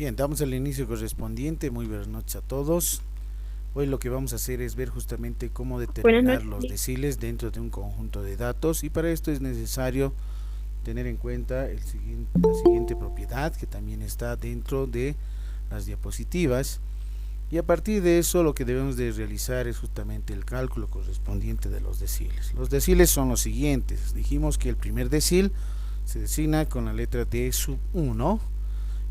Bien, damos el inicio correspondiente. Muy buenas noches a todos. Hoy lo que vamos a hacer es ver justamente cómo Buenas determinar noches. los deciles dentro de un conjunto de datos, y para esto es necesario tener en cuenta la siguiente propiedad que también está dentro de las diapositivas, y a partir de eso lo que debemos de realizar es justamente el cálculo correspondiente de los deciles. Los deciles son los siguientes. Dijimos que el primer decil se designa con la letra D sub 1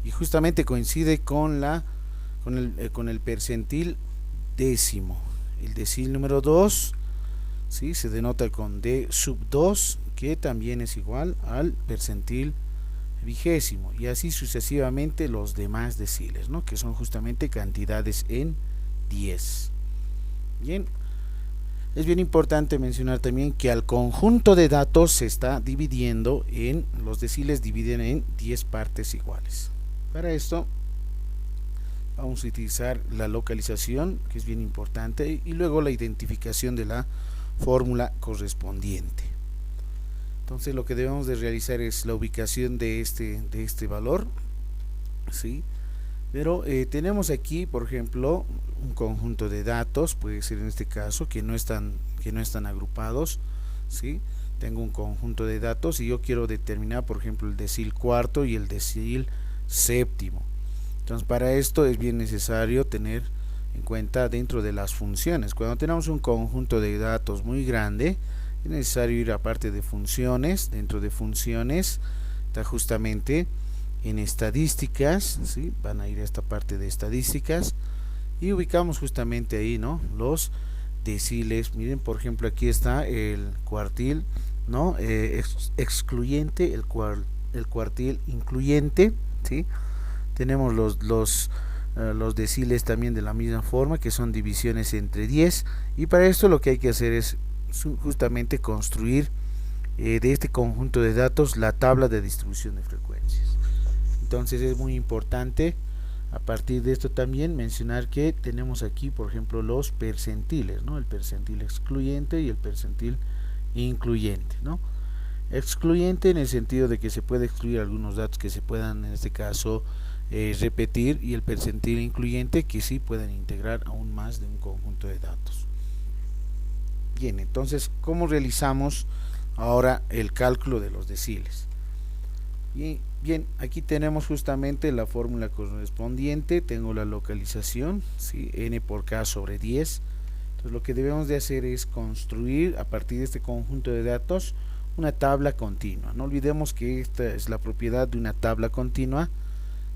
y justamente coincide con el percentil décimo. El decil número 2, ¿sí?, se denota con D sub 2, que también es igual al percentil vigésimo, y así sucesivamente los demás deciles, ¿no?, que son justamente cantidades en 10. Bien, es bien importante mencionar también que al conjunto de datos se está dividiendo en, los deciles dividen en 10 partes iguales. Para esto vamos a utilizar la localización, que es bien importante, y luego la identificación de la fórmula correspondiente. Entonces lo que debemos de realizar es la ubicación de este valor, ¿sí? Pero tenemos aquí, por ejemplo, un conjunto de datos, puede ser en este caso, que no están agrupados, ¿sí? Tengo un conjunto de datos y yo quiero determinar, por ejemplo, el decil cuarto y el decil séptimo. Entonces, para esto es bien necesario tener en cuenta dentro de las funciones. Cuando tenemos un conjunto de datos muy grande, es necesario ir a parte de funciones. Dentro de funciones está justamente en estadísticas, ¿sí? Van a ir a esta parte de estadísticas y ubicamos justamente ahí, ¿no?, los deciles. Miren, por ejemplo, aquí está el cuartil, ¿no?, excluyente, el cuartil incluyente, ¿sí? Tenemos los deciles también de la misma forma, que son divisiones entre 10, y para esto lo que hay que hacer es justamente construir de este conjunto de datos la tabla de distribución de frecuencias. Entonces es muy importante a partir de esto también mencionar que tenemos aquí, por ejemplo, los percentiles, ¿no?, el percentil excluyente y el percentil incluyente, ¿no? Excluyente en el sentido de que se puede excluir algunos datos que se puedan, en este caso, repetir, y el percentil incluyente, que sí pueden integrar aún más de un conjunto de datos. Bien, entonces, ¿cómo realizamos ahora el cálculo de los deciles? Bien, aquí tenemos justamente la fórmula correspondiente. Tengo la localización, ¿sí?, n por k sobre 10. Entonces lo que debemos de hacer es construir a partir de este conjunto de datos una tabla continua. No olvidemos que esta es la propiedad de una tabla continua,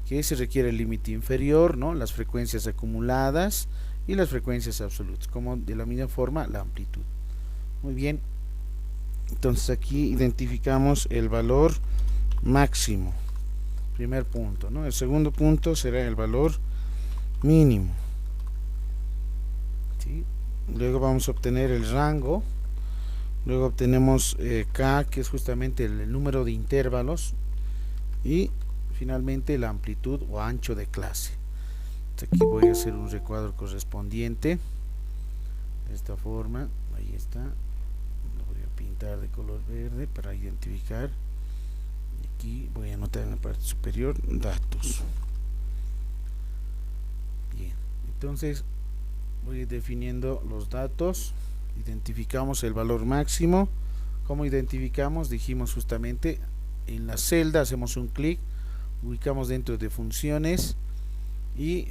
que se requiere el límite inferior, ¿no?, las frecuencias acumuladas y las frecuencias absolutas, como de la misma forma la amplitud. Muy bien, entonces aquí identificamos el valor máximo, primer punto, ¿no? El segundo punto será el valor mínimo, ¿sí? Luego vamos a obtener el rango. Luego obtenemos K, que es justamente el número de intervalos, y finalmente la amplitud o ancho de clase. Entonces aquí voy a hacer un recuadro correspondiente de esta forma. Ahí está. Lo voy a pintar de color verde para identificar. Aquí voy a anotar en la parte superior datos. Bien, entonces voy definiendo los datos. Identificamos el valor máximo. ¿Cómo identificamos? Dijimos justamente en la celda, hacemos un clic, ubicamos dentro de funciones y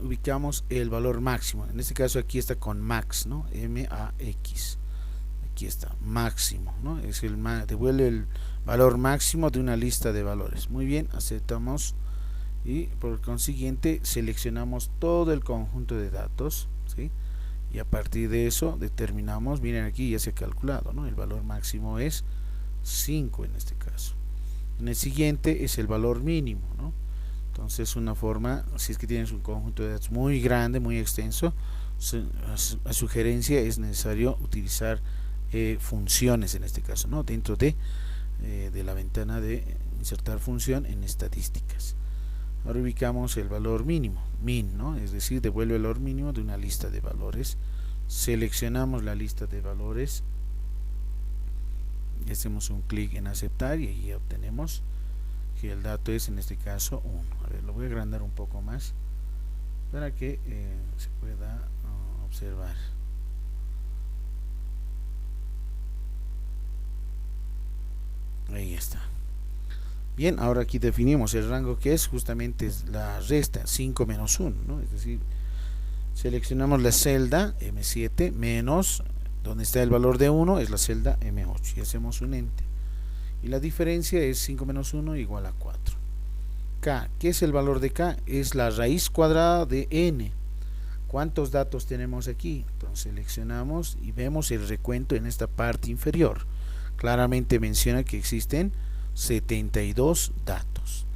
ubicamos el valor máximo. En este caso aquí está con max, ¿no? M-A-X. Aquí está, máximo, ¿no? Devuelve el valor máximo de una lista de valores. Muy bien, aceptamos y por consiguiente seleccionamos todo el conjunto de datos, ¿sí? Y a partir de eso determinamos, miren aquí ya se ha calculado, ¿no?, el valor máximo es 5 en este caso. En el siguiente es el valor mínimo, ¿no? Entonces una forma, si es que tienes un conjunto de datos muy grande, muy extenso, a sugerencia es necesario utilizar funciones en este caso, ¿no?, dentro de la ventana de insertar función en estadísticas. Ahora ubicamos el valor mínimo, min, ¿no?, es decir, devuelve el valor mínimo de una lista de valores. Seleccionamos la lista de valores y hacemos un clic en aceptar, y ahí obtenemos que el dato es en este caso 1. A ver, lo voy a agrandar un poco más para que se pueda observar. Ahí está. Bien, ahora aquí definimos el rango, que es justamente la resta 5 menos 1, ¿no? Es decir, seleccionamos la celda M7 menos donde está el valor de 1, es la celda M8, y hacemos un enter. Y la diferencia es 5 menos 1 igual a 4. K, ¿qué es el valor de K? Es la raíz cuadrada de N. ¿Cuántos datos tenemos aquí? Entonces seleccionamos y vemos el recuento en esta parte inferior. Claramente menciona que existen 72 datos.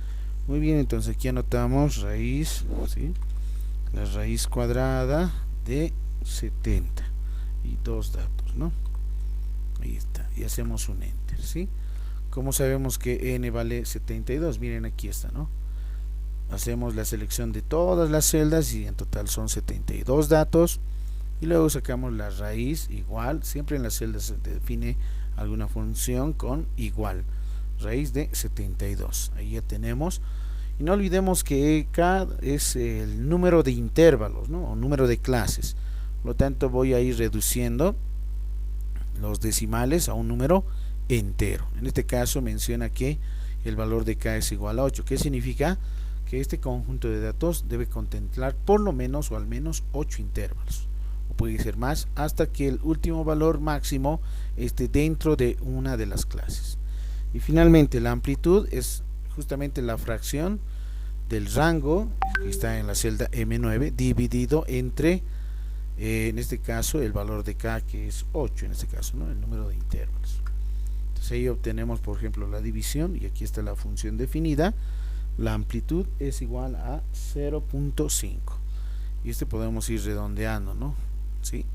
Muy bien, entonces aquí anotamos raíz, ¿sí? La raíz cuadrada de 72 datos, ¿no? Ahí está, y hacemos un enter, ¿sí? ¿Cómo sabemos que n vale 72? Miren, aquí está, ¿no? Hacemos la selección de todas las celdas y en total son 72 datos, y luego sacamos la raíz igual. Siempre en las celdas se define alguna función con igual, raíz de 72. Ahí ya tenemos. Y no olvidemos que K es el número de intervalos, ¿no? O número de clases. Por lo tanto, voy a ir reduciendo los decimales a un número entero. En este caso menciona que el valor de K es igual a 8. ¿Qué significa? Que este conjunto de datos debe contemplar por lo menos o al menos 8 intervalos. O puede ser más, hasta que el último valor máximo esté dentro de una de las clases. Y finalmente, la amplitud es justamente la fracción del rango que está en la celda M9 dividido entre en este caso el valor de K, que es 8 en este caso, ¿no? El número de intervalos. Entonces ahí obtenemos, por ejemplo, la división, y aquí está la función definida. La amplitud es igual a 0.5, y este podemos ir redondeando, ¿no? ¿Sí?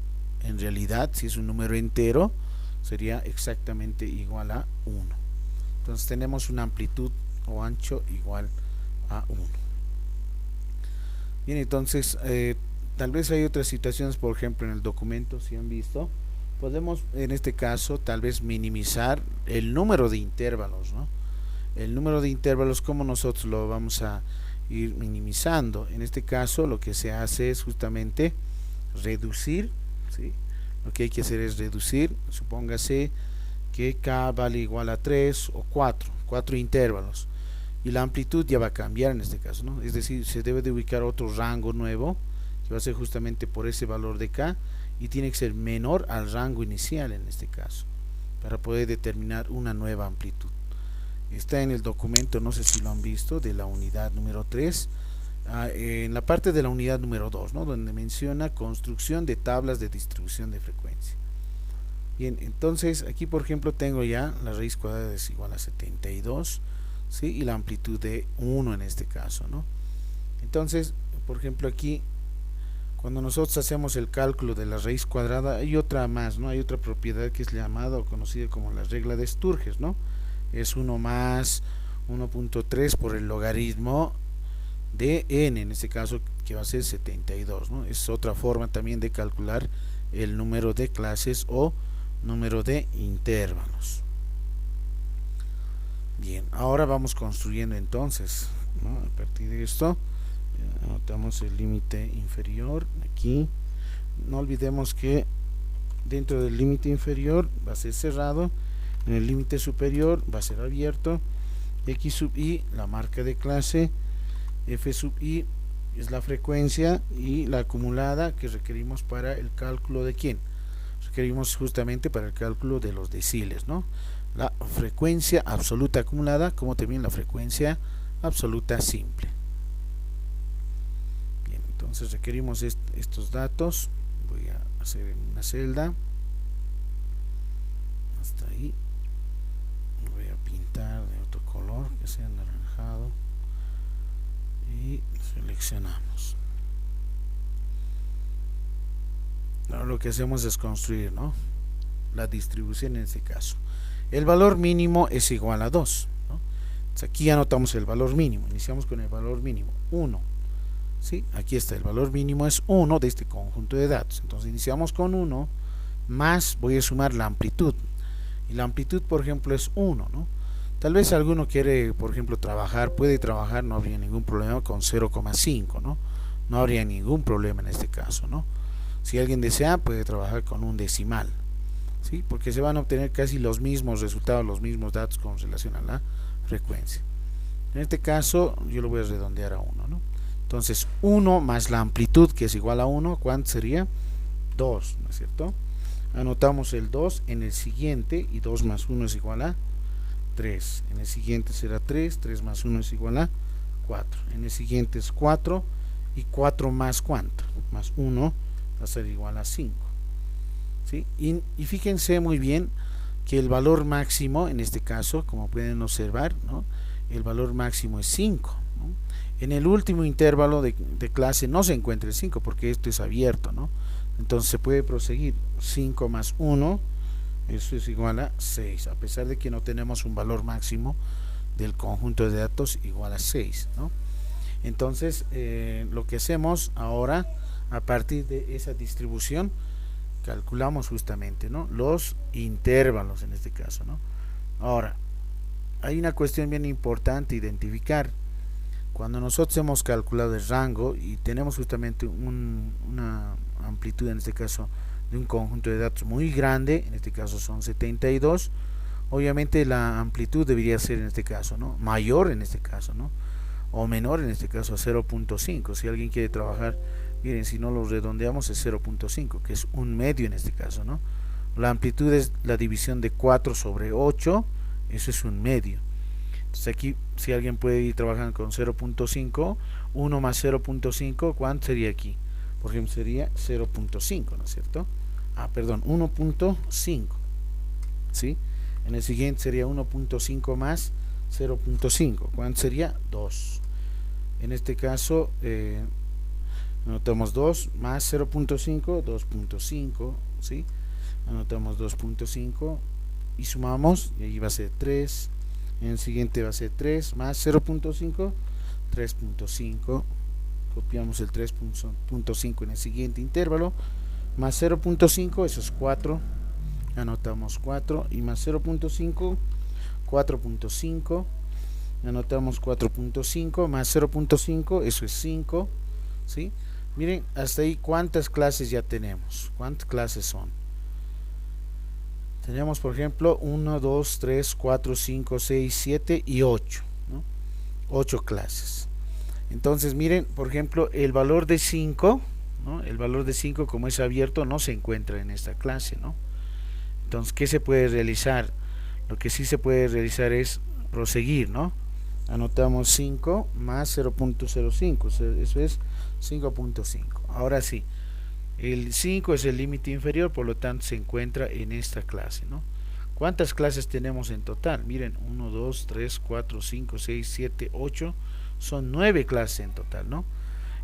En realidad, si es un número entero, sería exactamente igual a 1. Entonces tenemos una amplitud o ancho igual a 1. Bien, entonces tal vez hay otras situaciones, por ejemplo en el documento, si han visto, podemos en este caso tal vez minimizar el número de intervalos, ¿no? El número de intervalos, como nosotros lo vamos a ir minimizando. En este caso lo que se hace es justamente reducir, ¿sí? Lo que hay que hacer es reducir. Supóngase que K vale igual a 3 o 4 intervalos, y la amplitud ya va a cambiar en este caso, ¿no? Es decir, se debe de ubicar otro rango nuevo que va a ser justamente por ese valor de K, y tiene que ser menor al rango inicial en este caso, para poder determinar una nueva amplitud. Está en el documento, no sé si lo han visto, de la unidad número 3, en la parte de la unidad número 2, ¿no? Donde menciona construcción de tablas de distribución de frecuencia. Bien, entonces aquí por ejemplo tengo ya la raíz cuadrada es igual a 72, ¿sí? Y la amplitud de 1 en este caso, ¿no? Entonces, por ejemplo aquí, cuando nosotros hacemos el cálculo de la raíz cuadrada, hay otra más, ¿no? Hay otra propiedad que es llamada o conocida como la regla de Sturges, ¿no? Es 1 más 1.3 por el logaritmo de n, en este caso que va a ser 72, ¿no? Es otra forma también de calcular el número de clases o número de intervalos. Bien, ahora vamos construyendo entonces, ¿no? A partir de esto anotamos el límite inferior aquí. No olvidemos que dentro del límite inferior va a ser cerrado, en el límite superior va a ser abierto. X sub i, la marca de clase, f sub i es la frecuencia, y la acumulada que requerimos para el cálculo de quién. Requerimos justamente para el cálculo de los deciles, ¿no? La frecuencia absoluta acumulada, como también la frecuencia absoluta simple. Bien, entonces requerimos estos datos. Voy a hacer en una celda hasta ahí. Voy a pintar de otro color que sea anaranjado y seleccionamos. Ahora lo que hacemos es construir, ¿no? La distribución en este caso. El valor mínimo es igual a 2, ¿no? Entonces aquí anotamos el valor mínimo. Iniciamos con el valor mínimo 1, ¿sí? Aquí está, el valor mínimo es 1 de este conjunto de datos. Entonces iniciamos con 1 más, voy a sumar la amplitud, y la amplitud por ejemplo es 1, ¿no? Tal vez alguno quiere, por ejemplo, trabajar, puede trabajar, no habría ningún problema con 0,5, ¿no? No habría ningún problema en este caso, ¿no? Si alguien desea, puede trabajar con un decimal, ¿sí? Porque se van a obtener casi los mismos resultados, los mismos datos con relación a la frecuencia. En este caso, yo lo voy a redondear a 1, ¿no? Entonces, 1 más la amplitud, que es igual a 1, ¿cuánto sería? 2, ¿no es cierto? Anotamos el 2 en el siguiente, y 2 más 1 es igual a 3. En el siguiente será 3, 3 más 1 es igual a 4. En el siguiente es 4, y 4 más ¿cuánto? Más 1 va a ser igual a 5. ¿Sí? Y fíjense muy bien que el valor máximo, en este caso, como pueden observar, ¿no? El valor máximo es 5, ¿no? En el último intervalo de clase no se encuentra el 5 porque esto es abierto, ¿no? Entonces se puede proseguir. 5 más 1, eso es igual a 6, a pesar de que no tenemos un valor máximo del conjunto de datos igual a 6, ¿no? Entonces lo que hacemos ahora, a partir de esa distribución, calculamos justamente, ¿no?, los intervalos en este caso, ¿no? Ahora, hay una cuestión bien importante identificar. Cuando nosotros hemos calculado el rango y tenemos justamente una amplitud, en este caso, de un conjunto de datos muy grande, en este caso son 72, obviamente la amplitud debería ser en este caso, ¿no?, mayor en este caso, ¿no?, o menor en este caso a 0.5. Si alguien quiere trabajar, miren, si no lo redondeamos es 0.5, que es un medio en este caso, ¿no? La amplitud es la división de 4 sobre 8, eso es un medio. Entonces aquí, si alguien puede ir trabajando con 0.5, 1 más 0.5, ¿cuánto sería aquí? Por ejemplo, sería 0.5, ¿no es cierto? Perdón, 1.5, ¿sí? En el siguiente sería 1.5 más 0.5, ¿cuánto sería? 2. En este caso, anotamos 2 más 0.5, 2.5, ¿sí? Anotamos 2.5 y sumamos, y ahí va a ser 3. En el siguiente va a ser 3 más 0.5, 3.5. Copiamos el 3.5 en el siguiente intervalo, más 0.5, eso es 4. Anotamos 4 y más 0.5, 4.5. Anotamos 4.5 más 0.5, eso es 5, ¿sí? Miren, hasta ahí cuántas clases ya tenemos. ¿Cuántas clases son? Tenemos, por ejemplo, 1, 2, 3, 4, 5, 6, 7 y 8, ¿no? 8 clases. Entonces, miren, por ejemplo, el valor de 5, ¿no? El valor de 5, como es abierto, no se encuentra en esta clase, ¿no? Entonces, ¿qué se puede realizar? Lo que sí se puede realizar es proseguir, ¿no? Anotamos 5 más 0.05, eso es 5.5. Ahora sí, el 5 es el límite inferior, por lo tanto se encuentra en esta clase, ¿no? ¿Cuántas clases tenemos en total? Miren, 1, 2, 3, 4, 5, 6, 7, 8, son 9 clases en total, ¿no?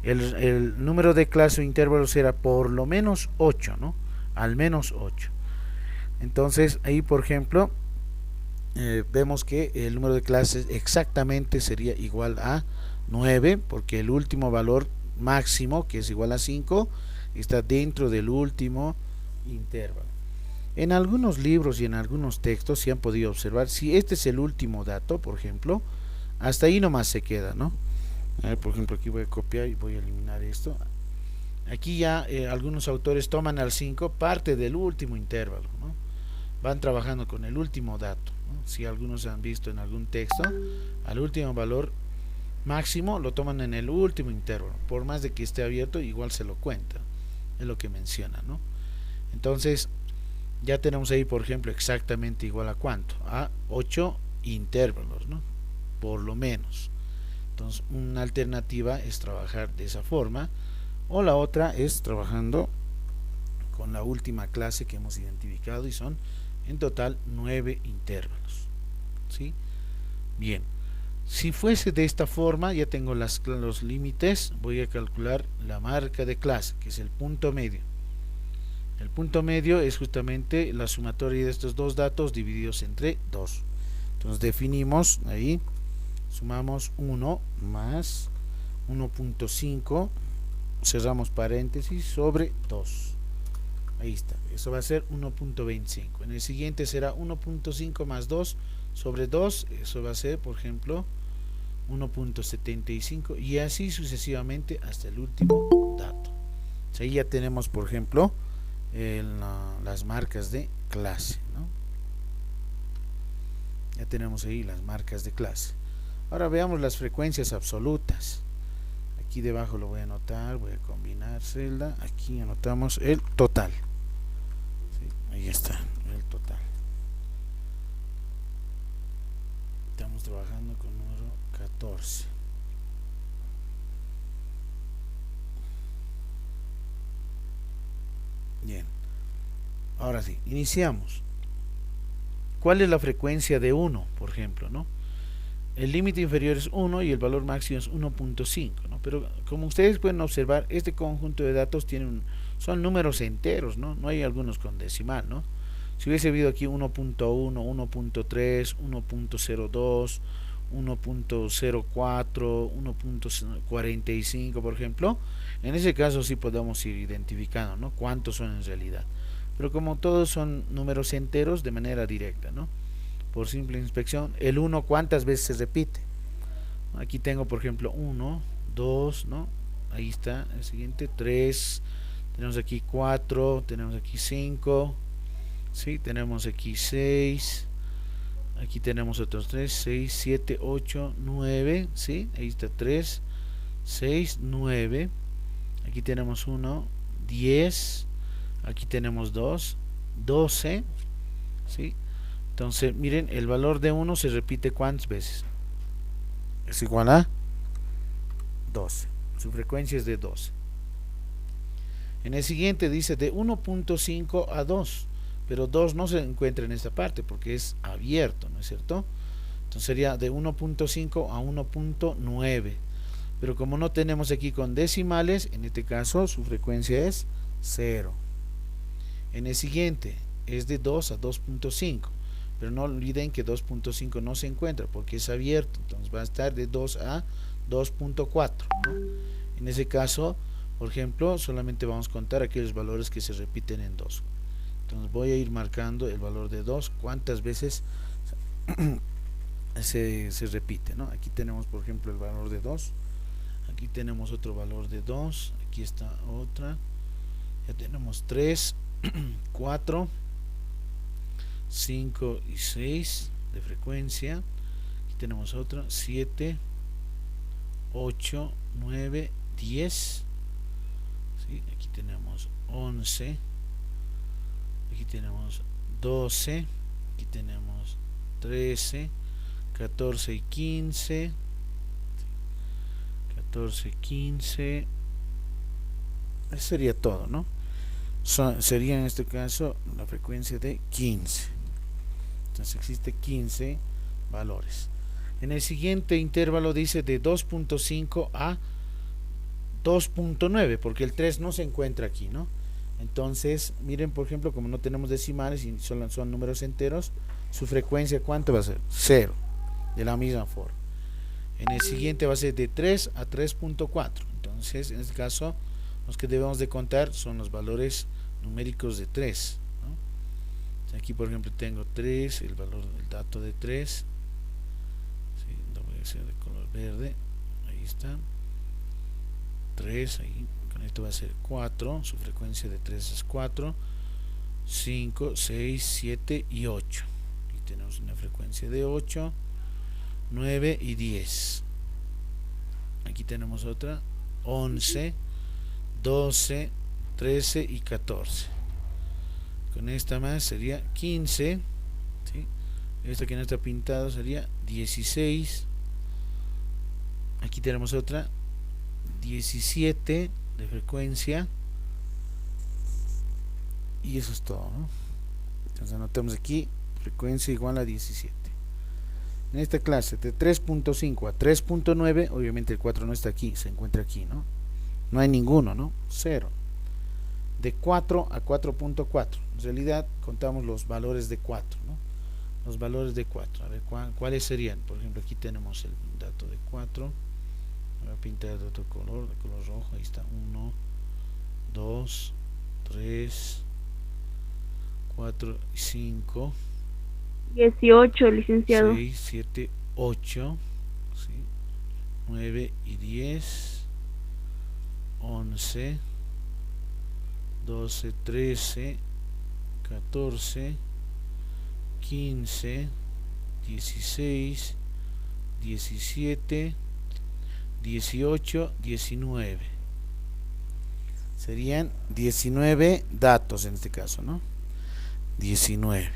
El número de clases o intervalos era por lo menos 8, ¿no? Al menos 8. Entonces, ahí, por ejemplo, vemos que el número de clases exactamente sería igual a 9, porque el último valor máximo, que es igual a 5, está dentro del último intervalo. En algunos libros y en algunos textos se han podido observar, si este es el último dato, por ejemplo, hasta ahí nomás se queda, ¿no? A ver, por ejemplo, aquí voy a copiar y voy a eliminar esto. Aquí ya algunos autores toman al 5 parte del último intervalo, ¿no? Van trabajando con el último dato, ¿no? Si algunos han visto en algún texto, al último valor máximo lo toman en el último intervalo, por más de que esté abierto, igual se lo cuenta, es lo que menciona, ¿no? Entonces, ya tenemos ahí, por ejemplo, exactamente igual a cuánto, a 8 intervalos, ¿no? Por lo menos. Entonces, una alternativa es trabajar de esa forma, o la otra es trabajando con la última clase que hemos identificado, y son en total 9 intervalos, ¿sí? Bien, si fuese de esta forma, ya tengo los límites, voy a calcular la marca de clase, que es el punto medio. El punto medio es justamente la sumatoria de estos dos datos divididos entre 2. Entonces definimos ahí, sumamos 1 más 1.5, cerramos paréntesis, sobre 2. Ahí está, eso va a ser 1.25. En el siguiente será 1.5 más 2, sobre 2, eso va a ser, por ejemplo, 1.75 y así sucesivamente hasta el último dato. Ahí ya tenemos, por ejemplo, las marcas de clase, ¿no? Ya tenemos ahí las marcas de clase. Ahora veamos las frecuencias absolutas. Aquí debajo lo voy a anotar, voy a combinar celda. Aquí anotamos el total. ¿Sí? Ahí está, el total. Estamos trabajando con número 14. Bien. Ahora sí, iniciamos. ¿Cuál es la frecuencia de 1, por ejemplo, no? El límite inferior es 1 y el valor máximo es 1.5, ¿no? Pero como ustedes pueden observar, este conjunto de datos son números enteros, ¿no? No hay algunos con decimal, ¿no? Si hubiese habido aquí 1.1, 1.3, 1.02, 1.04, 1.45, por ejemplo, en ese caso sí podemos ir identificando, ¿no? Cuántos son en realidad. Pero como todos son números enteros, de manera directa, ¿no? Por simple inspección, el 1 cuántas veces se repite. Aquí tengo, por ejemplo, 1, 2, ¿no? Ahí está, el siguiente, 3, tenemos aquí 4, tenemos aquí 5, ¿sí? Tenemos aquí 6, aquí tenemos otros 3, 6, 7, 8, 9, ¿sí? Ahí está 3, 6, 9, aquí tenemos 1, 10, aquí tenemos 2, 12, ¿sí? Entonces, miren, el valor de 1 se repite ¿cuántas veces? Es igual a 12. Su frecuencia es de 12. En el siguiente dice de 1.5 a 2, pero 2 no se encuentra en esta parte porque es abierto, ¿no es cierto? Entonces sería de 1.5 a 1.9, pero como no tenemos aquí con decimales, en este caso su frecuencia es 0. En el siguiente es de 2 a 2.5, pero no olviden que 2.5 no se encuentra porque es abierto, entonces va a estar de 2 a 2.4, ¿no? En ese caso, por ejemplo, solamente vamos a contar aquellos valores que se repiten en 2. Entonces voy a ir marcando el valor de 2, cuántas veces se repite, ¿no? Aquí tenemos, por ejemplo, el valor de 2, aquí tenemos otro valor de 2, aquí está otra, ya tenemos 3, 4, 5 y 6 de frecuencia, aquí tenemos otra, 7, 8, 9, 10, ¿sí? Aquí tenemos 11, aquí tenemos 12, aquí tenemos 13, 14 y 15, 14, 15, eso sería todo, ¿no? Sería en este caso la frecuencia de 15. Entonces existe 15 valores. En el siguiente intervalo dice de 2.5 a 2.9, porque el 3 no se encuentra aquí, ¿no? Entonces, miren, por ejemplo, como no tenemos decimales y son números enteros, su frecuencia, ¿cuánto va a ser? 0, de la misma forma. En el siguiente va a ser de 3 a 3.4. Entonces, en este caso, los que debemos de contar son los valores numéricos de 3, ¿no? Aquí, por ejemplo, tengo 3, el dato de 3, ¿sí? Lo voy a hacer de color verde, ahí está, 3, ahí, con esto va a ser 4, su frecuencia de 3 es 4, 5, 6, 7 y 8. Aquí tenemos una frecuencia de 8, 9 y 10. Aquí tenemos otra, 11, 12, 13 y 14. Con esta más sería 15, ¿sí? Esta que no está pintado sería 16. Aquí tenemos otra, 17 de frecuencia. Y eso es todo, ¿no? Entonces anotamos aquí frecuencia igual a 17. En esta clase de 3.5 a 3.9, obviamente el 4 no está aquí, se encuentra aquí, ¿no? No hay ninguno, ¿no? 0. De 4 a 4.4, en realidad contamos los valores de 4, ¿no? Los valores de 4, a ver cuáles serían. Por ejemplo, aquí tenemos el dato de 4, voy a pintar de otro color, de color rojo, ahí está 1, 2, 3, 4 y 5, 18, licenciado. 6, 7, 8, ¿sí? 9 y 10, 11, 12, 13, 14, 15, 16, 17, 18, 19. Serían 19 datos en este caso, ¿no? 19.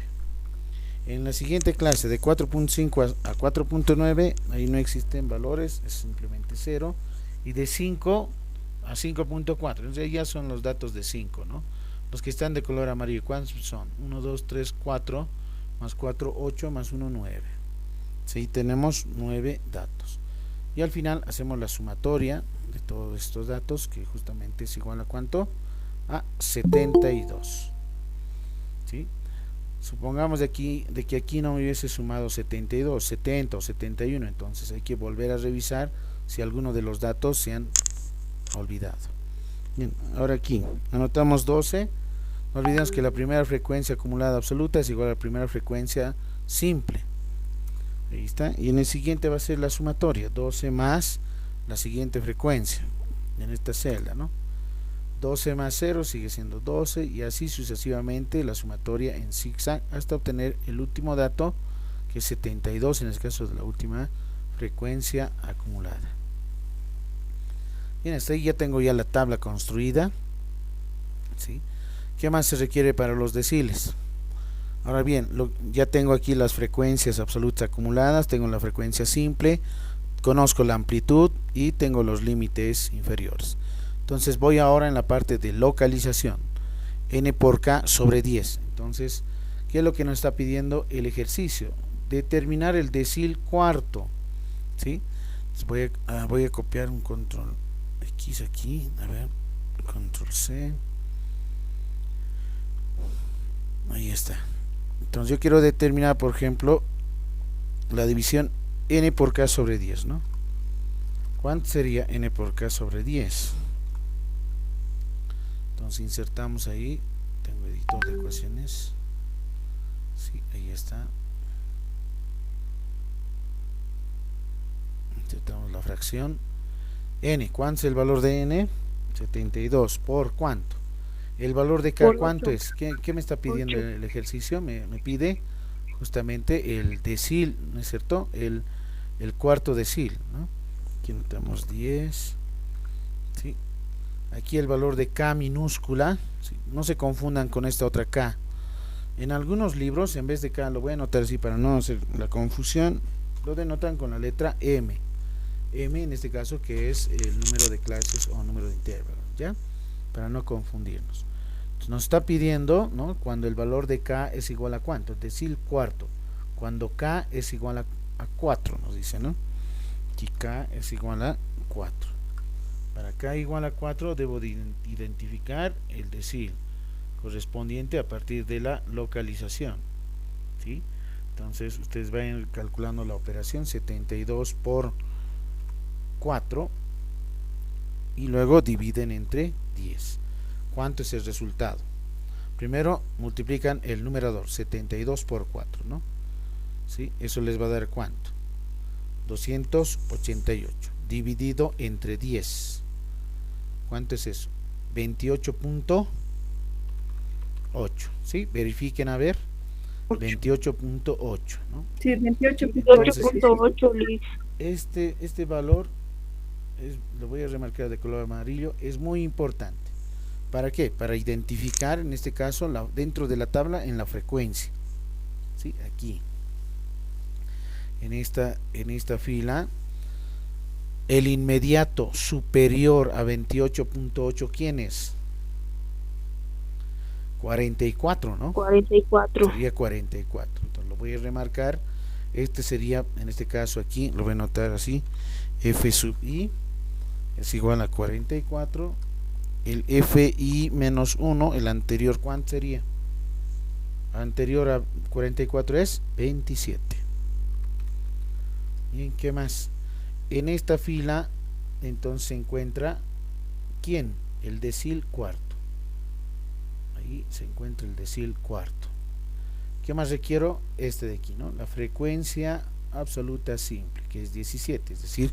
En la siguiente clase de 4.5 a 4.9, ahí no existen valores, es simplemente 0. Y de 5 a 5.4, entonces ya son los datos de 5, ¿no? Los que están de color amarillo, ¿cuántos son? 1, 2, 3, 4, más 4, 8, más 1, 9. Sí, tenemos 9 datos. Y al final hacemos la sumatoria de todos estos datos, que justamente es igual a ¿cuánto? A 72. ¿Sí? Supongamos de que aquí no me hubiese sumado 72, 70 o 71, entonces hay que volver a revisar si alguno de los datos se han olvidado. Bien, ahora aquí anotamos 12. No olvidemos que la primera frecuencia acumulada absoluta es igual a la primera frecuencia simple. Ahí está. Y en el siguiente va a ser la sumatoria, 12 más la siguiente frecuencia en esta celda, ¿no? 12 más 0 sigue siendo 12 y así sucesivamente la sumatoria en zigzag hasta obtener el último dato, que es 72 en el caso de la última frecuencia acumulada. Bien, hasta ahí ya tengo ya la tabla construida, ¿sí? ¿Qué más se requiere para los deciles? Ahora bien, ya tengo aquí las frecuencias absolutas acumuladas, tengo la frecuencia simple, conozco la amplitud y tengo los límites inferiores. Entonces voy ahora en la parte de localización, n por k sobre 10. Entonces, ¿qué es lo que nos está pidiendo el ejercicio? Determinar el decil cuarto, ¿sí? Entonces voy a copiar un control X aquí, a ver, control C, ahí está. Entonces yo quiero determinar, por ejemplo, la división n por k sobre 10, ¿no? ¿Cuánto sería n por k sobre 10? Entonces insertamos ahí, tengo editor de ecuaciones, sí, ahí está. Insertamos la fracción n. ¿Cuánto es el valor de n? 72. ¿Por cuánto? El valor de k, Por ¿cuánto 8. es? ¿Qué me está pidiendo 8. el ejercicio? Me pide justamente el decil, ¿no es cierto? El cuarto decil, ¿no? Aquí notamos 10, ¿sí? Aquí el valor de k minúscula, ¿sí? No se confundan con esta otra k. En algunos libros, en vez de k, lo voy a anotar así para no hacer la confusión, lo denotan con la letra m. M en este caso, que es el número de clases o número de intervalos, ¿ya? Para no confundirnos. Entonces nos está pidiendo, ¿no? Cuando el valor de k es igual a cuánto, es decir, cuarto. Cuando k es igual a 4, nos dice, ¿no? Aquí k es igual a 4. Para k igual a 4 debo de identificar el decil correspondiente a partir de la localización, ¿sí? Entonces ustedes vayan calculando la operación, 72 por 4 y luego dividen entre 10. ¿Cuánto es el resultado? Primero multiplican el numerador, 72 por 4, ¿no? ¿Sí? Eso les va a dar ¿cuánto? 288 dividido entre 10. ¿Cuánto es eso? 28.8. ¿Sí? Verifiquen a ver. 28.8, ¿no? Sí, Entonces, 28.8, Liz. este valor lo voy a remarcar de color amarillo, es muy importante. ¿Para qué? Para identificar, en este caso, dentro de la tabla, en la frecuencia, ¿sí? Aquí, en esta fila, el inmediato superior a 28.8, ¿quién es? 44, ¿no? 44. Sería 44. Entonces lo voy a remarcar. Este sería, en este caso aquí, lo voy a anotar así, f sub i es igual a 44. El fi menos 1, el anterior, ¿cuánto sería? Anterior a 44 es 27. Bien, ¿qué más? En esta fila entonces se encuentra ¿quién? El decil cuarto. Ahí se encuentra el decil cuarto, ¿Qué más requiero? Este de aquí, ¿no? La frecuencia absoluta simple, que es 17, es decir,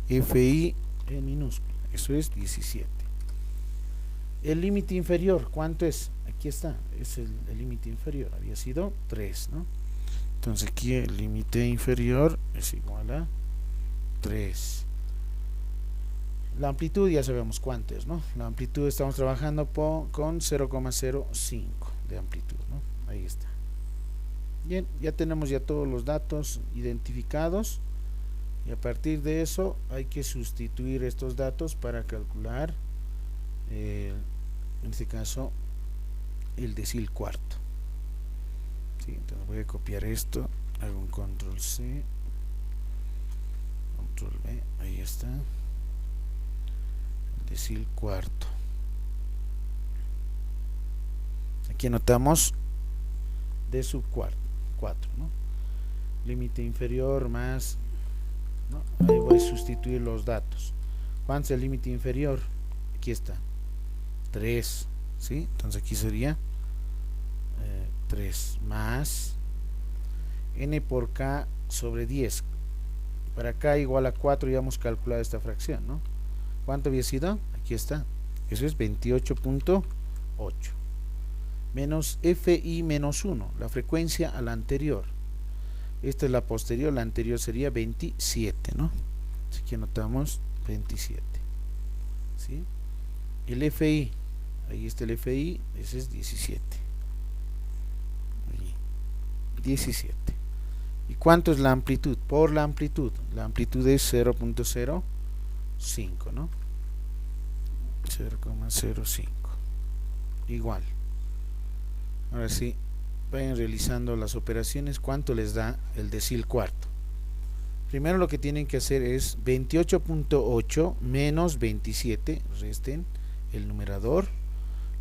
FI en minúscula, eso es 17. El límite inferior, ¿cuánto es? Aquí está, es el límite inferior, había sido 3, ¿no? Entonces aquí el límite inferior es igual a 3. La amplitud ya sabemos cuánto es, ¿no? La amplitud estamos trabajando con 0,05 de amplitud, ¿no? Ahí está. Bien, ya tenemos ya todos los datos identificados y a partir de eso hay que sustituir estos datos para calcular, en este caso, el decil cuarto. ¿Sí? Entonces voy a copiar esto, hago un control C, control V, ahí está, el decil cuarto. Aquí anotamos D sub 4, ¿no? Límite inferior más, ¿no? Ahí voy a sustituir los datos. ¿Cuánto es el límite inferior? Aquí está, 3, ¿sí? Entonces aquí sería 3 más n por k sobre 10. Para k igual a 4 ya hemos calculado esta fracción, ¿no? ¿Cuánto había sido? Aquí está, eso es 28.8 menos FI menos 1, la frecuencia a la anterior. Esta es la posterior, la anterior sería 27, ¿no? Así que anotamos 27, ¿sí? El FI, ahí está el FI, ese es 17. Ahí, 17. ¿Y cuánto es la amplitud? Por la amplitud es 0.05, ¿no? 0,05. Igual. Ahora sí, vayan realizando las operaciones. ¿Cuánto les da el decil cuarto? Primero lo que tienen que hacer es 28.8 menos 27, resten el numerador,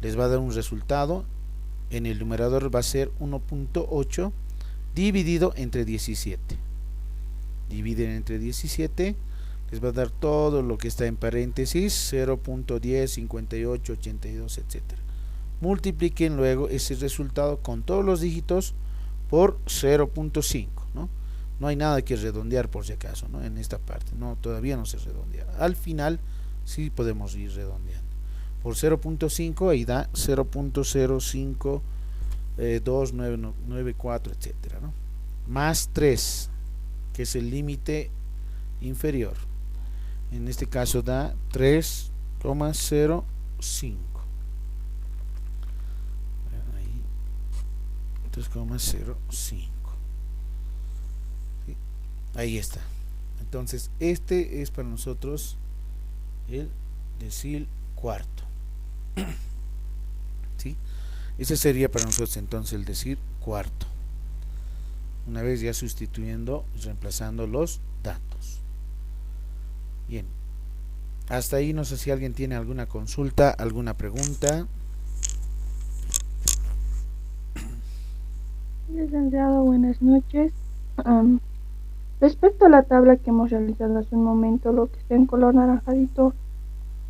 les va a dar un resultado. En el numerador va a ser 1.8 dividido entre 17. Dividen entre 17, les va a dar todo lo que está en paréntesis, 0.10, 58, 82, etcétera. Multipliquen luego ese resultado con todos los dígitos por 0.5, ¿no? No hay nada que redondear por si acaso, ¿no? En esta parte, no, todavía no se redondea. Al final sí podemos ir redondeando. Por 0.5 ahí da 0.05, 2994, etcétera, ¿no? Más 3, que es el límite inferior. En este caso da 3,05. 3,05. ¿Sí? Ahí está. Entonces este es para nosotros el decil cuarto. ¿Sí? Ese sería para nosotros entonces el decil cuarto, una vez ya sustituyendo y reemplazando los datos. Bien, hasta ahí. No sé si alguien tiene alguna consulta, alguna pregunta. Licenciado, buenas noches. Respecto a la tabla que hemos realizado hace un momento, lo que está en color naranjadito,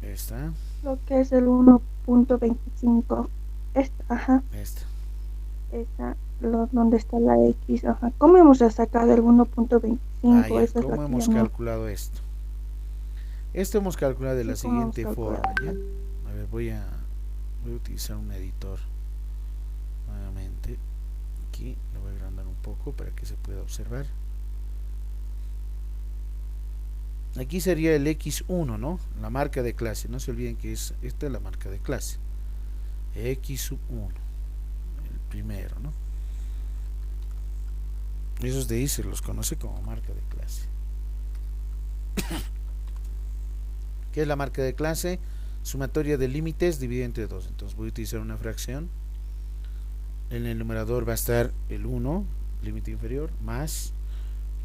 Esta. lo que es el 1.25, esta, donde está la X, ¿Cómo hemos sacado el 1.25? Esa ¿cómo es hemos calculado esto? Esto hemos calculado de la siguiente forma, ¿ya? A ver, voy a utilizar un editor nuevamente. Aquí lo voy a agrandar un poco para que se pueda observar. Aquí sería el X1, ¿no? La marca de clase. No se olviden que esta es la marca de clase. X sub 1, el primero, ¿no? Esos de ahí se los conoce como marca de clase. ¿Qué es la marca de clase? Sumatoria de límites dividida entre 2. Entonces voy a utilizar una fracción. En el numerador va a estar el 1, límite inferior, más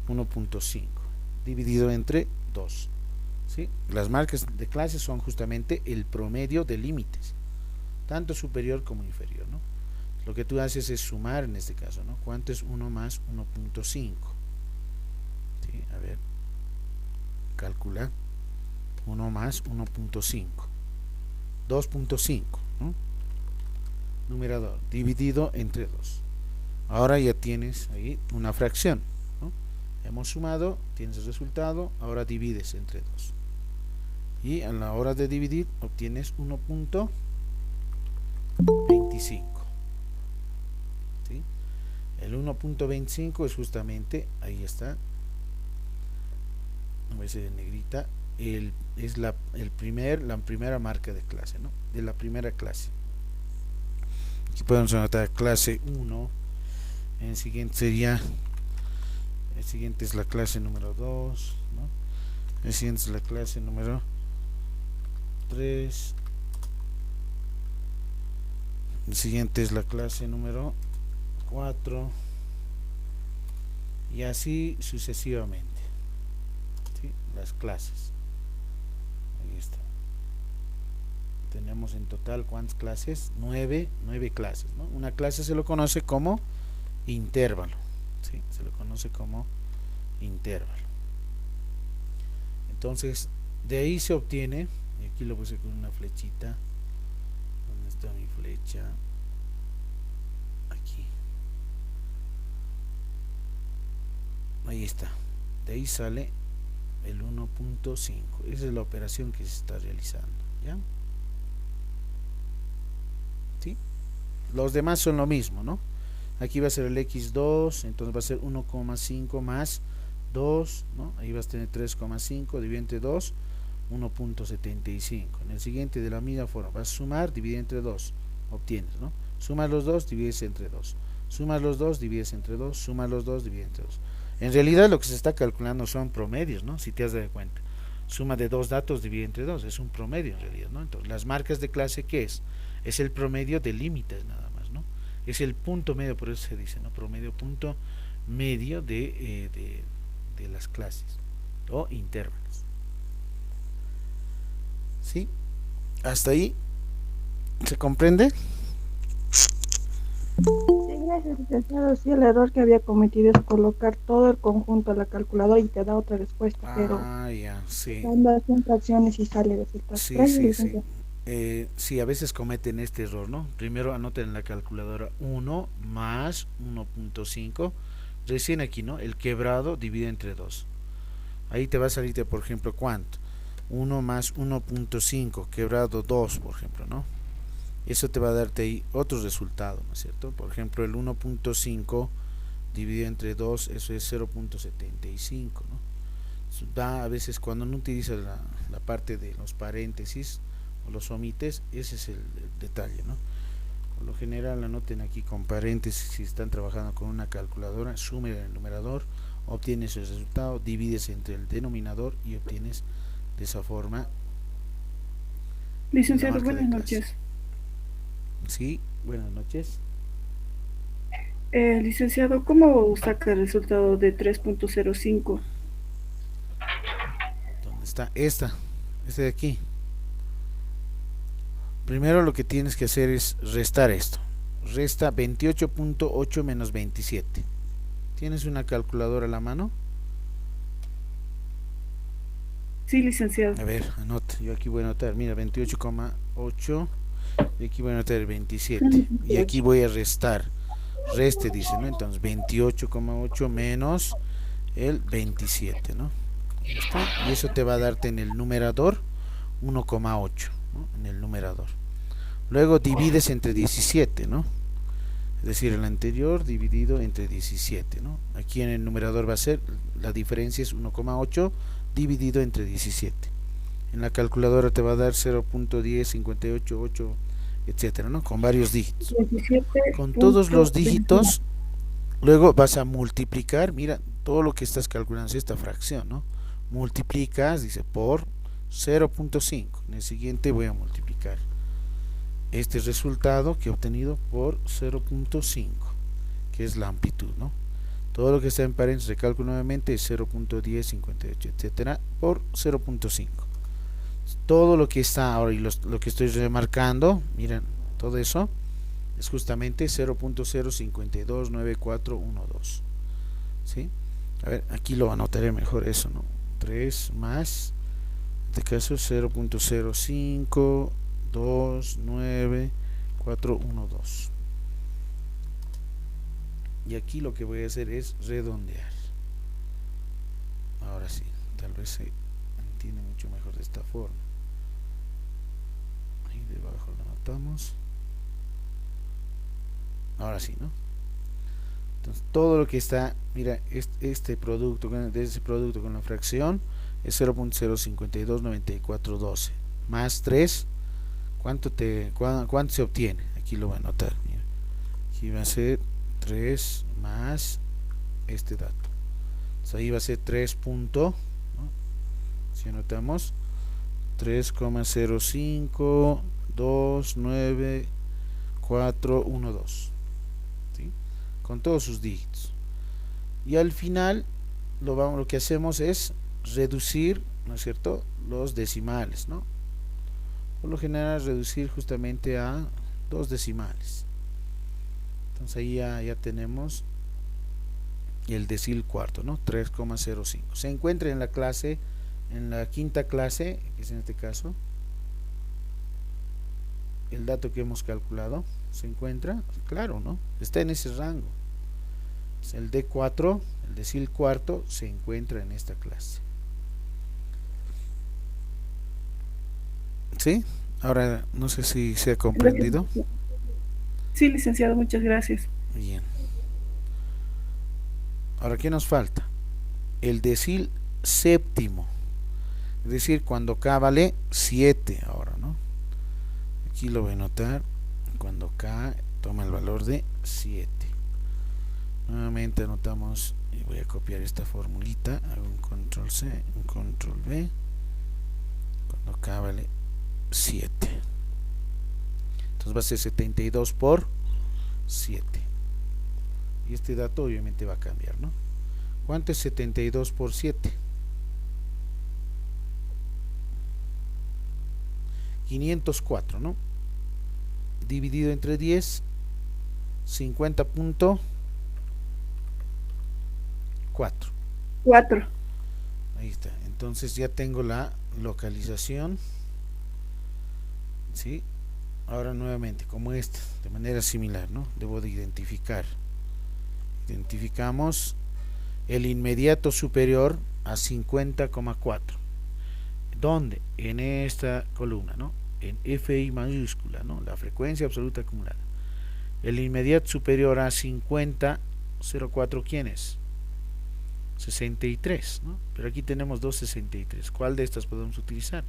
1.5 dividido entre 2. ¿Sí? Las marcas de clase son justamente el promedio de límites, tanto superior como inferior, ¿no? Lo que tú haces es sumar en este caso, ¿no? ¿Cuánto es 1 más 1.5? ¿Sí? A ver, calcula. 1 más 1.5, 2.5, ¿no? Numerador dividido entre 2. Ahora ya tienes ahí una fracción, ¿no? Hemos sumado, tienes el resultado, ahora divides entre 2. Y a la hora de dividir obtienes 1.25. ¿Sí? El 1.25 es justamente, ahí está, no ser en negrita, es la primera marca de clase, ¿no? De la primera clase. Aquí podemos anotar clase 1. El siguiente sería, el siguiente es la clase número 2, ¿no? El siguiente es la clase número 3. El siguiente es la clase número 4. Y así sucesivamente. ¿Sí? Las clases. Ahí está. Tenemos en total ¿cuántas clases? 9 clases, ¿no? Una clase se lo conoce como intervalo. ¿Sí? Se lo conoce como intervalo. Entonces, de ahí se obtiene, y aquí lo puse con una flechita. ¿Dónde está mi flecha? Aquí. Ahí está. De ahí sale el 1.5. Esa es la operación que se está realizando, ¿ya? ¿Sí? Los demás son lo mismo, ¿no? Aquí va a ser el x2, entonces va a ser 1,5 más 2, ¿no? Ahí vas a tener 3,5, divide entre 2, 1.75. En el siguiente de la misma forma, vas a sumar, divide entre 2, obtienes, ¿no? Sumas los 2, divides entre 2. Sumas los 2, divides entre 2. Sumas los 2, divides entre 2. En realidad lo que se está calculando son promedios, ¿no? Si te has dado cuenta. Suma de dos datos, divide entre 2, es un promedio en realidad, ¿no? Entonces, las marcas de clase, ¿qué es? Es el promedio de límites nada más, ¿no? Es el punto medio, por eso se dice, ¿no? Promedio, punto medio de las clases o intervalos. ¿Sí? ¿Hasta ahí se comprende? Sí, gracias, licenciado. Sí, el error que había cometido es colocar todo el conjunto a la calculadora y te da otra respuesta, pero Ya, sí. cuando hacen fracciones y sale resultado. Sí, Gracias, sí, sí. licenciado. Sí, a veces cometen este error, ¿no? Primero anoten en la calculadora 1 más 1.5. Recién aquí, ¿no? El quebrado divide entre 2. Ahí te va a salir, por ejemplo, ¿cuánto? 1 más 1.5 quebrado 2, por ejemplo, ¿no? Eso te va a darte ahí otro resultado, ¿no es cierto? Por ejemplo, el 1.5 dividido entre 2, eso es 0.75, ¿no? Da a veces cuando no utilizas la parte de los paréntesis o los omites, ese es el detalle, ¿no? Por lo general anoten aquí con paréntesis si están trabajando con una calculadora, sumen el numerador, obtienes el resultado, divides entre el denominador y obtienes de esa forma la Licenciado, marca de buenas clase. noches. Sí, buenas noches. Licenciado, ¿cómo saca el resultado de 3.05? ¿Dónde está? Este de aquí. Primero lo que tienes que hacer es restar esto. Resta 28.8 menos 27. ¿Tienes una calculadora a la mano? Sí, licenciado. A ver, anota. Yo aquí voy a anotar. Mira, 28,8. Y aquí voy a anotar el 27. Y aquí voy a restar. Reste, dice, ¿no? Entonces 28,8 menos el 27, ¿no? Ahí está. Y eso te va a darte en el numerador 1,8, ¿no? En el numerador. Luego divides entre 17, ¿no? Es decir, el anterior dividido entre 17, ¿no? Aquí en el numerador va a ser, la diferencia es 1,8 dividido entre 17. En la calculadora te va a dar 0.10, 58, 8, etcétera, ¿no? Con varios dígitos. 17. Con todos los dígitos, luego vas a multiplicar, mira, todo lo que estás calculando es esta fracción, ¿no? Multiplicas, dice, por 0.5. En el siguiente voy a multiplicar este resultado que he obtenido por 0.5, que es la amplitud, ¿no? Todo lo que está en paréntesis, recalculo nuevamente, es 0.10, 58, etcétera, por 0.5. Todo lo que está ahora y lo que estoy remarcando, miren, todo eso es justamente 0.0529412. ¿Sí? A ver, aquí lo anotaré mejor eso, ¿no? 3 más, en este caso 0.0529412. y aquí lo que voy a hacer es redondear. Ahora sí, tal vez se entiende mucho mejor de esta forma. Ahí debajo lo anotamos. Ahora sí, ¿no? Entonces todo lo que está, mira, este producto, de ese producto con la fracción es 0.0529412 más 3, ¿cuánto se obtiene? Aquí lo voy a anotar, mira. Aquí va a ser 3 más este dato. Entonces ahí va a ser 3 punto, ¿no? Si anotamos 3,0529412, ¿sí? Con todos sus dígitos. Y al final lo que hacemos es reducir, ¿no es cierto?, los decimales, ¿no? Por lo general reducir justamente a 2 decimales. Entonces ahí ya tenemos el decil cuarto, ¿no? 3,05. Se encuentra en la clase, en la quinta clase, que es en este caso, el dato que hemos calculado, se encuentra, claro, ¿no? Está en ese rango. El D4, el decil cuarto, se encuentra en esta clase. ¿Sí? Ahora, no sé si se ha comprendido. Sí, licenciado, muchas gracias. Bien. Ahora, ¿qué nos falta? El decil séptimo. Es decir, cuando K vale 7 ahora, ¿no? Aquí lo voy a anotar. Cuando K toma el valor de 7. Nuevamente anotamos y voy a copiar esta formulita. Hago un control C, un control V. Cuando K vale 7. Entonces va a ser 72 por 7. Y este dato obviamente va a cambiar, ¿no? ¿Cuánto es 72 por 7? 504, ¿no? Dividido entre 10, 50.4. 4. Ahí está. Entonces ya tengo la localización. ¿Sí? Ahora nuevamente, como esta, de manera similar, ¿no? Debo de identificar. Identificamos el inmediato superior a 50,4. ¿Dónde? En esta columna, ¿no? En FI mayúscula, ¿no? La frecuencia absoluta acumulada. El inmediato superior a 50,04, ¿quién es? 63, ¿no? Pero aquí tenemos 263. ¿Cuál de estas podemos utilizar?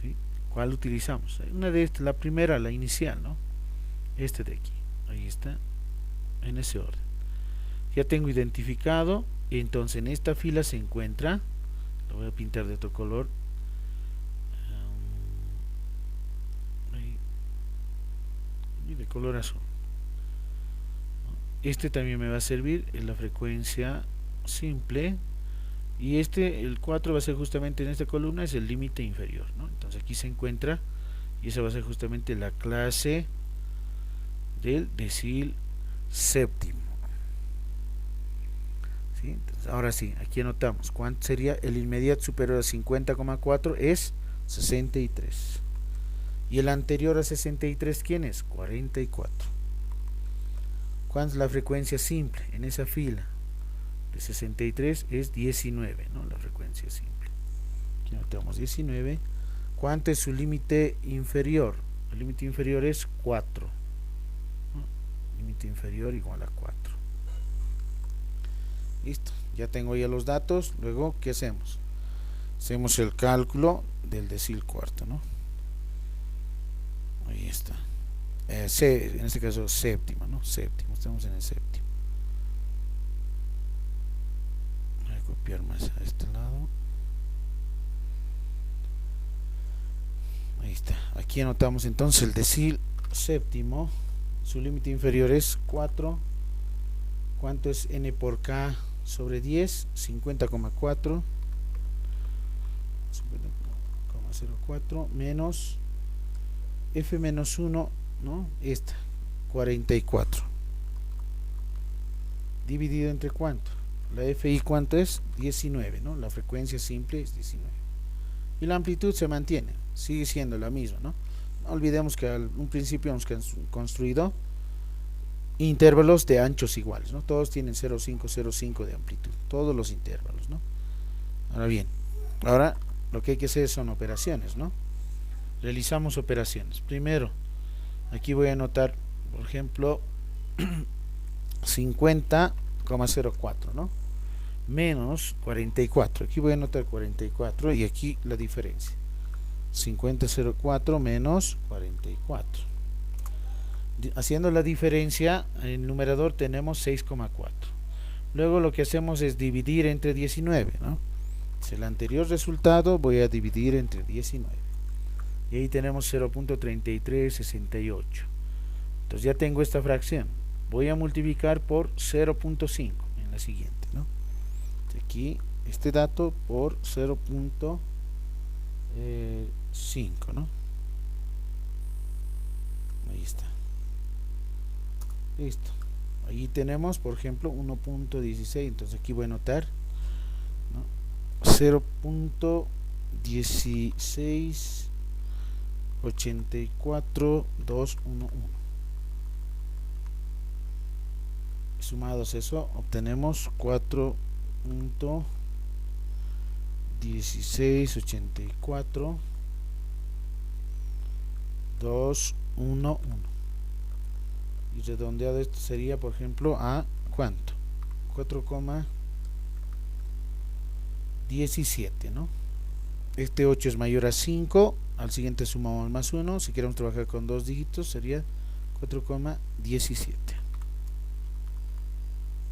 ¿Sí? ¿Cuál utilizamos? Una de estas, la primera, la inicial, ¿no? Este de aquí. Ahí está. En ese orden. Ya tengo identificado. Y entonces en esta fila se encuentra. Lo voy a pintar de otro color. Y de color azul. Este también me va a servir en la frecuencia simple. Y el 4 va a ser justamente en esta columna, es el límite inferior, ¿no? Entonces aquí se encuentra, y esa va a ser justamente la clase del decil séptimo. ¿Sí? Entonces, ahora sí, aquí anotamos cuánto sería el inmediato superior a 50,4, es 63. Y el anterior a 63, ¿quién es? 44. ¿Cuánto es la frecuencia simple en esa fila? De 63 es 19, ¿no? La frecuencia simple. Aquí anotamos 19. ¿Cuánto es su límite inferior? El límite inferior es 4, ¿no? Límite inferior igual a 4. Listo, ya tengo ya los datos. Luego, ¿qué hacemos? Hacemos el cálculo del decil cuarto, ¿no? Ahí está. En este caso séptimo, ¿no? Séptimo, estamos en el séptimo. Voy a copiar más a este lado. Ahí está. Aquí anotamos entonces el decil séptimo. Su límite inferior es 4. ¿Cuánto es n por k sobre 10? 50,4. 50,04 menos f menos 1, ¿no? Esta, 44. Dividido entre cuánto. La FI cuánto es? 19, ¿no? La frecuencia simple es 19. Y la amplitud se mantiene, sigue siendo la misma, ¿no? No olvidemos que al un principio hemos construido intervalos de anchos iguales, ¿no? Todos tienen 0,5, 0,5 de amplitud, todos los intervalos, ¿no? Ahora bien, ahora lo que hay que hacer son operaciones, ¿no? Realizamos operaciones. Primero, aquí voy a anotar, por ejemplo, 50,04, ¿no? Menos 44. Aquí voy a anotar 44 y aquí la diferencia. 50,04 menos 44. Haciendo la diferencia, en el numerador tenemos 6,4. Luego lo que hacemos es dividir entre 19, ¿no? Es el anterior resultado, voy a dividir entre 19. Y ahí tenemos 0.3368. Entonces ya tengo esta fracción. Voy a multiplicar por 0.5 en la siguiente, ¿no? Aquí este dato por 0.5, ¿no? Ahí está. Listo. Ahí tenemos, por ejemplo, 1.16. Entonces aquí voy a anotar, ¿no? 0.1684211. Sumados eso, obtenemos 4.1684.211. Y redondeado esto sería, por ejemplo, a ¿cuánto? 4,17, ¿no? Este 8 es mayor a 5, al siguiente sumamos más 1, si queremos trabajar con dos dígitos sería 4,17.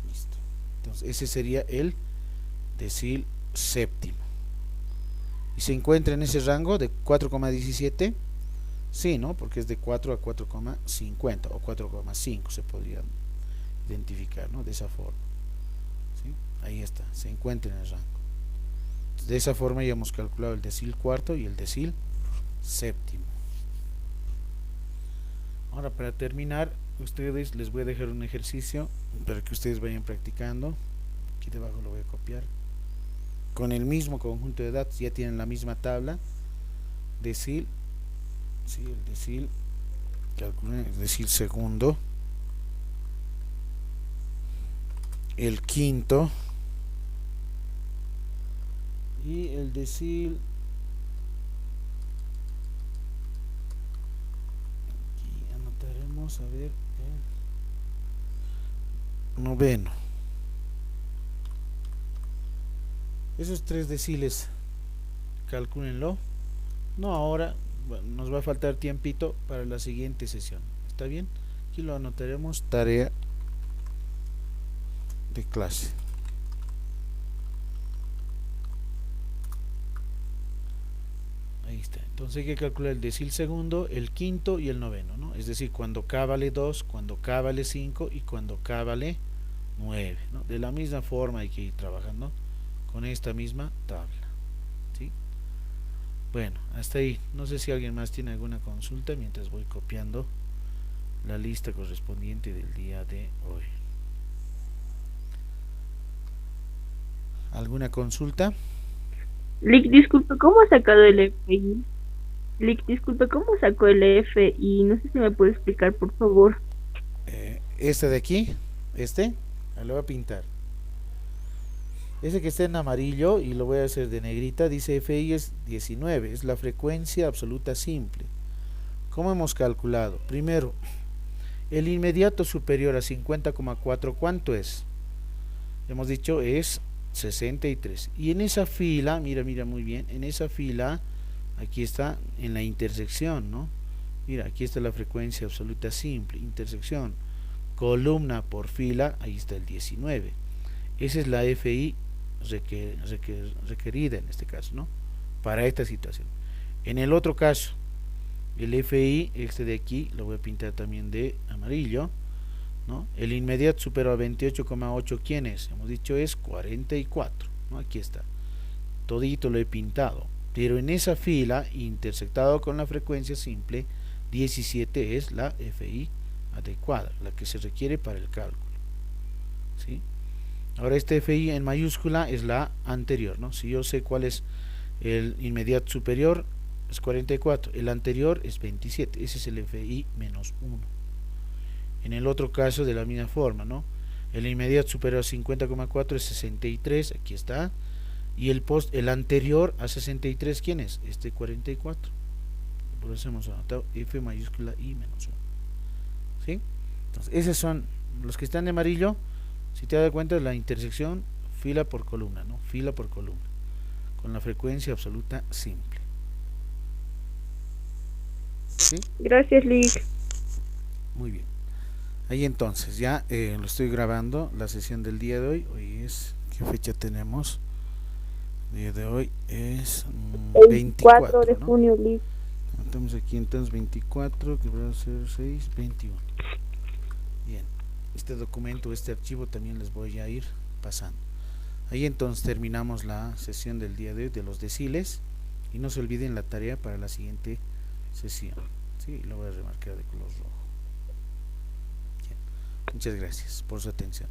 Listo. Entonces ese sería el decil séptimo. ¿Y se encuentra en ese rango de 4,17? Sí, ¿no? Porque es de 4 a 4,50 o 4,5 se podría identificar, ¿no? De esa forma. ¿Sí? Ahí está, se encuentra en el rango. De esa forma ya hemos calculado el decil cuarto y el decil séptimo. Ahora, para terminar, ustedes les voy a dejar un ejercicio para que ustedes vayan practicando. Aquí debajo lo voy a copiar. Con el mismo conjunto de datos, ya tienen la misma tabla. Decil, sí, el decil, calculen el decil segundo, el quinto y el decil, aquí anotaremos, a ver, el noveno. Esos tres deciles, calcúlenlo. No ahora, bueno, nos va a faltar tiempito para la siguiente sesión. ¿Está bien? Aquí lo anotaremos, tarea de clase. Ahí está. Entonces hay que calcular el decil segundo, el quinto y el noveno, ¿no? Es decir, cuando K vale 2, cuando K vale 5 y cuando K vale 9, ¿no? De la misma forma hay que ir trabajando con esta misma tabla. ¿Sí? Bueno, hasta ahí. No sé si alguien más tiene alguna consulta mientras voy copiando la lista correspondiente del día de hoy. ¿Alguna consulta? Lick, disculpa, ¿cómo ha sacado el FI? Lick, disculpa, ¿cómo sacó el FI? No sé si me puede explicar, por favor. Este de aquí, lo voy a pintar. Ese que está en amarillo, y lo voy a hacer de negrita, dice FI es 19, es la frecuencia absoluta simple. ¿Cómo hemos calculado? Primero, el inmediato superior a 50,4, ¿cuánto es? Hemos dicho es 63. Y en esa fila, mira muy bien, en esa fila, aquí está en la intersección, ¿no? Mira, aquí está la frecuencia absoluta simple, intersección, columna por fila, ahí está el 19. Esa es la FI requerida en este caso, ¿no? Para esta situación. En el otro caso, el FI, este de aquí, lo voy a pintar también de amarillo, ¿no? El inmediato superior a 28,8, ¿quién es? Hemos dicho es 44, ¿no? Aquí está. Todito lo he pintado. Pero en esa fila, intersectado con la frecuencia simple, 17 es la FI adecuada, la que se requiere para el cálculo. ¿Sí? Ahora este FI en mayúscula es la anterior, ¿no? Si yo sé cuál es el inmediato superior, es 44, el anterior es 27, ese es el FI menos 1. En el otro caso de la misma forma, ¿no? El inmediato superior a 50,4 es 63, aquí está. Y el anterior a 63, ¿quién es? Este 44. Por eso hemos anotado F mayúscula I menos 1. ¿Sí? Entonces, esos son los que están de amarillo. Si te das cuenta, la intersección fila por columna, ¿no? Fila por columna, con la frecuencia absoluta simple. ¿Sí? Gracias, Lick. Muy bien. Ahí entonces, ya lo estoy grabando, la sesión del día de hoy. Hoy es, ¿qué fecha tenemos? El día de hoy es 24 de ¿no? junio, Lick. Estamos aquí entonces 24, que va a ser 6, 21. Bien, este documento, este archivo también les voy a ir pasando. Ahí entonces terminamos la sesión del día de hoy de los deciles. Y no se olviden la tarea para la siguiente sesión. Sí, lo voy a remarcar de color rojo. Bien. Muchas gracias por su atención.